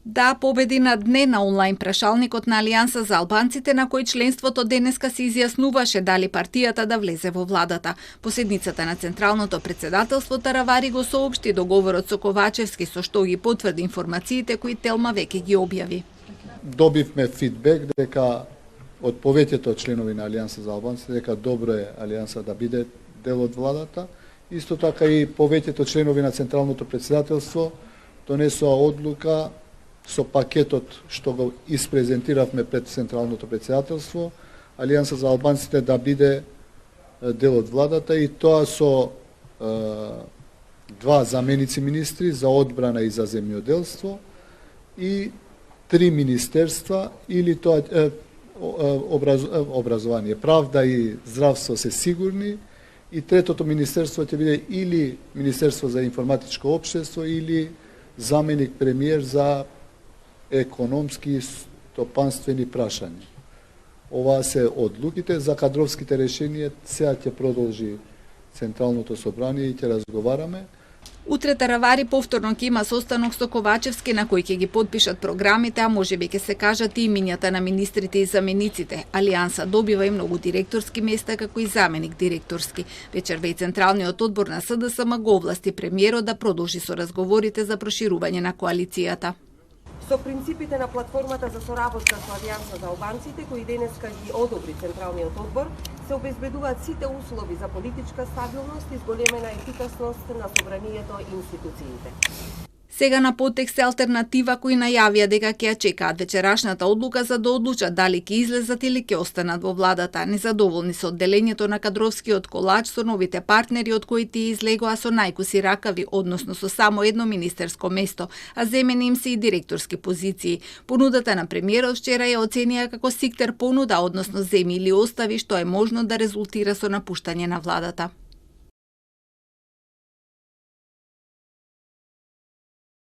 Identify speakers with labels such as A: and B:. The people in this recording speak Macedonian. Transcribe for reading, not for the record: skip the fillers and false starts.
A: Да победи на дне на онлайн прашалникот на Алијанса за албанците, на кој членството денеска се изјаснуваше дали партијата да влезе во владата. По седницата на Централното председателство Таравари го соопшти договорот со Ковачевски, со што ги потврди информациите кои Телма веќе ги објави.
B: Добивме фидбек дека од повеќето членови на Алијанса за албанците дека добро е Алијанса да биде дел од владата. Исто така и повеќето членови на Централното председателство донесоа одлука со пакетот што го испрезентиравме пред Централното председателство, Алијанса за албанците да биде дел од владата, и тоа со два заменици министри за одбрана и за земјоделство и 3 министерства, или тоа образование, правда и здравство се сигурни, и третото министерство ќе биде или Министерство за информатичко општество или заменик премиер за економски и стопанствени прашања. Ова се одлуките. За кадровските решенија сега ќе продолжи Централното собрание и ќе разговараме.
A: Утре Таравари повторно ќе има состанок со Ковачевски на кој ќе ги подпишат програмите, а можеби ќе се кажат и имињата на министрите и замениците. Алијанса добива и многу директорски места, како и заменик директорски. Вечерва и Централниот одбор на СДСМ го овласти премиерот да продолжи со разговорите за проширување на коалицијата.
C: Со принципите на платформата за соработка со Алијанса за албанците, кои денеска ги одобри Централниот одбор, се обезбедуваат сите услови за политичка стабилност и зголемена ефикасност на собранието и институциите.
A: Сега на потек се алтернатива кои најавија дека ќе ја чекаат вечерашната одлука за да одлучат дали ќе излезат или ќе останат во владата. Незадоволни со одделењето на кадровскиот колач со новите партнери од кои тие излегоа со најкуси ракави, односно со само едно министерско место, а земени им се и директорски позиции. Понудата на премиерот вчера ја оценија како сиктер понуда, односно земи или остави, што е можно да резултира со напуштање на владата.